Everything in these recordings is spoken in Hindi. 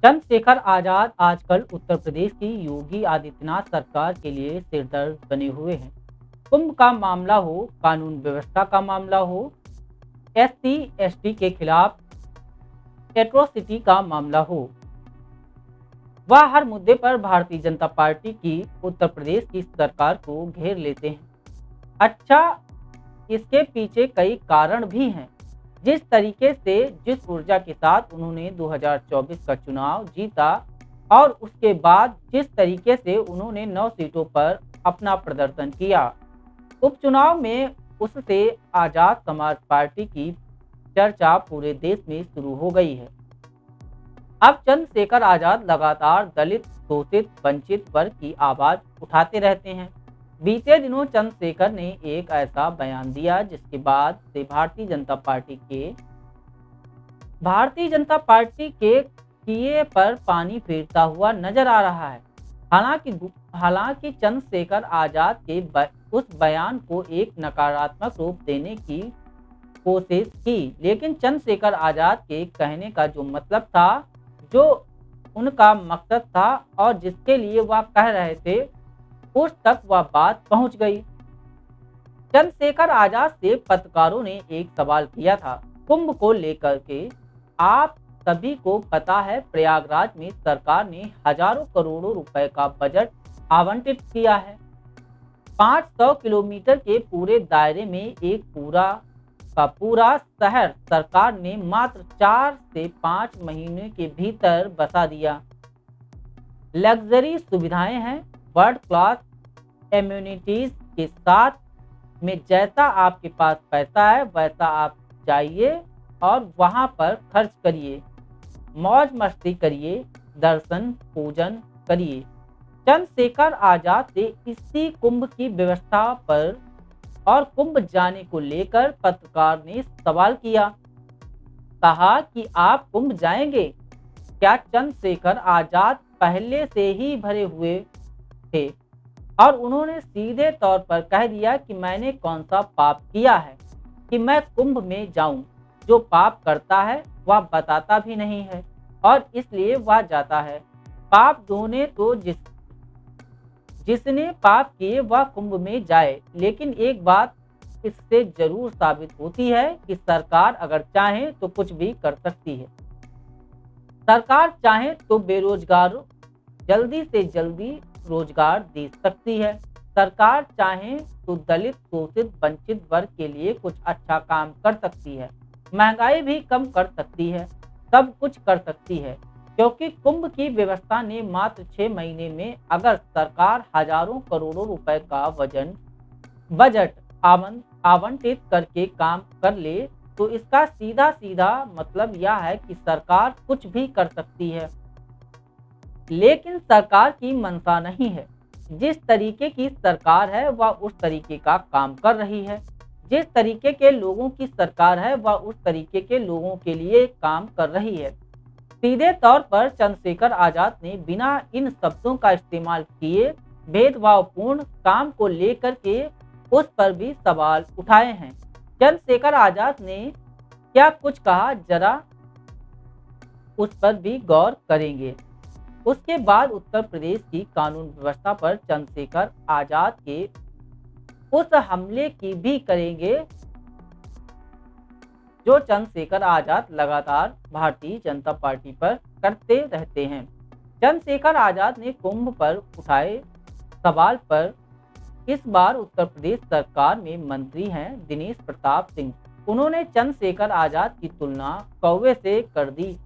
चंद्रशेखर आजाद आजकल उत्तर प्रदेश की योगी आदित्यनाथ सरकार के लिए सिरदर्द बने हुए हैं। कुंभ का मामला हो, कानून व्यवस्था का मामला हो, एससी एसटी के खिलाफ एट्रोसिटी का मामला हो, वह हर मुद्दे पर भारतीय जनता पार्टी की उत्तर प्रदेश की सरकार को घेर लेते हैं। अच्छा, इसके पीछे कई कारण भी हैं। जिस तरीके से, जिस ऊर्जा के साथ उन्होंने 2024 का चुनाव जीता और उसके बाद जिस तरीके से उन्होंने 9 सीटों पर अपना प्रदर्शन किया, उपचुनाव में उससे आजाद समाज पार्टी की चर्चा पूरे देश में शुरू हो गई है। अब चंद्रशेखर आजाद लगातार दलित, शोषित, वंचित वर्ग की आवाज उठाते रहते हैं। बीते दिनों चंद्रशेखर ने एक ऐसा बयान दिया जिसके बाद से भारतीय जनता पार्टी के किए पर पानी फेरता हुआ नजर आ रहा है। हालांकि चंद्रशेखर आजाद के उस बयान को एक नकारात्मक रूप देने की कोशिश की, लेकिन चंद्रशेखर आजाद के कहने का जो मतलब था, जो उनका मकसद था और जिसके लिए वह कह रहे थे, उस तक वह बात पहुंच गई। चंद्रशेखर आजाद से पत्रकारों ने एक सवाल किया था कुंभ को लेकर के। आप सभी को पता है, प्रयागराज में सरकार ने हजारों करोड़ों रुपए का बजट आवंटित किया है। 500 किलोमीटर के पूरे दायरे में एक पूरा का पूरा शहर सरकार ने मात्र 4 से 5 महीने के भीतर बसा दिया। लग्जरी सुविधाएं हैं, वर्ल्ड क्लास एम्यूनिटीज के साथ में। जैसा आपके पास पैसा है वैसा आप जाइए और वहां पर खर्च करिए, मौज मस्ती करिए, दर्शन पूजन करिए। चंद्रशेखर आजाद से इसी कुंभ की व्यवस्था पर और कुंभ जाने को लेकर पत्रकार ने सवाल किया। कहा कि आप कुंभ जाएंगे क्या? चंद्रशेखर आजाद पहले से ही भरे हुए थे और उन्होंने सीधे तौर पर कह दिया कि मैंने कौन सा पाप किया है कि मैं कुंभ में जाऊं। जो पाप करता है वह बताता भी नहीं है और इसलिए वह जाता है। पाप धोने तो जिसने पाप किए वह कुंभ में जाए। लेकिन एक बात इससे जरूर साबित होती है कि सरकार अगर चाहे तो कुछ भी कर सकती है। सरकार चाहे तो बेरोजगार जल्दी से जल्दी रोजगार दे सकती है। सरकार चाहे तो दलित, शोषित, वंचित वर्ग के लिए कुछ अच्छा काम कर सकती है। महंगाई भी कम कर सकती है। सब कुछ कर सकती है, क्योंकि कुंभ की व्यवस्था ने मात्र 6 महीने में अगर सरकार हजारों करोड़ों रुपए का बजट आवंटित करके काम कर ले तो इसका सीधा सीधा मतलब यह है कि सरकार कुछ भी कर सकती है। लेकिन सरकार की मंशा नहीं है। जिस तरीके की सरकार है वह उस तरीके का काम कर रही है। जिस तरीके के लोगों की सरकार है वह उस तरीके के लोगों के लिए काम कर रही है। सीधे तौर पर चंद्रशेखर आजाद ने बिना इन शब्दों का इस्तेमाल किए भेदभावपूर्ण काम को लेकर के उस पर भी सवाल उठाए हैं। चंद्रशेखर आजाद ने क्या कुछ कहा, जरा उस पर भी गौर करेंगे। उसके बाद उत्तर प्रदेश की कानून व्यवस्था पर चंद्रशेखर आजाद के उस हमले की भी करेंगे जो चंद्रशेखर आजाद लगातार भारतीय जनता पार्टी पर करते रहते हैं। चंद्रशेखर आजाद ने कुंभ पर उठाए सवाल पर इस बार उत्तर प्रदेश सरकार में मंत्री हैं दिनेश प्रताप सिंह। उन्होंने चंद्रशेखर आजाद की तुलना कौवे से कर दी।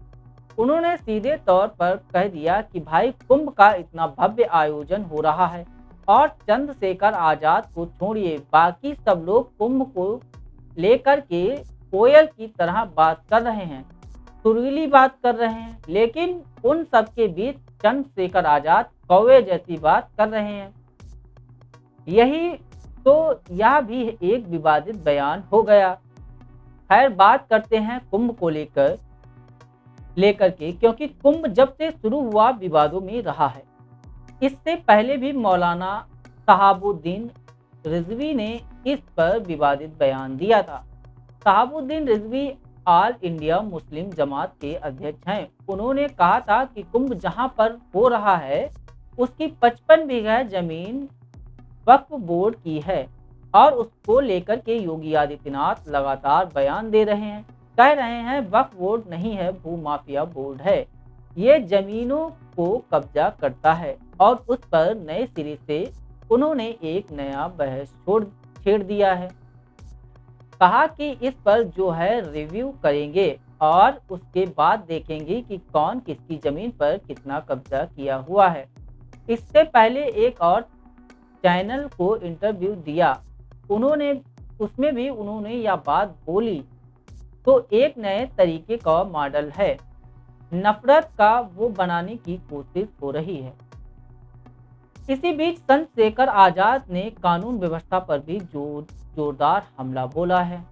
उन्होंने सीधे तौर पर कह दिया कि भाई, कुंभ का इतना भव्य आयोजन हो रहा है और चंद्रशेखर आजाद को छोड़िए, बाकी सब लोग कुंभ को लेकर के कोयल की तरह बात कर रहे हैं, सुरीली बात कर रहे हैं, लेकिन उन सब के बीच चंद्रशेखर आजाद कौवे जैसी बात कर रहे हैं। यह भी एक विवादित बयान हो गया। खैर, बात करते हैं कुंभ को लेकर के, क्योंकि कुंभ जब से शुरू हुआ विवादों में रहा है। इससे पहले भी मौलाना शहाबुद्दीन रिजवी ने इस पर विवादित बयान दिया था। Shahabuddin Rizvi all India Muslim Jamaat के अध्यक्ष हैं। उन्होंने कहा था कि कुंभ जहां पर हो रहा है उसकी 55 बीघा जमीन वक्फ बोर्ड की है और उसको लेकर के योगी आदित्यनाथ लगातार बयान दे रहे हैं। कह रहे हैं वक्फ बोर्ड नहीं है, भूमाफिया बोर्ड है। ये जमीनों को कब्जा करता है और उस पर नए सिरे से उन्होंने एक नया बहस छेड़ दिया है। कहा कि इस पर जो है रिव्यू करेंगे और उसके बाद देखेंगे कि कौन किसकी जमीन पर कितना कब्जा किया हुआ है। इससे पहले एक और चैनल को इंटरव्यू दिया, उन्होंने उसमें भी उन्होंने यह बात बोली। तो एक नए तरीके का मॉडल है, नफरत का वो बनाने की कोशिश हो रही है। इसी बीच चंद्रशेखर आजाद ने कानून व्यवस्था पर भी जोरदार हमला बोला है।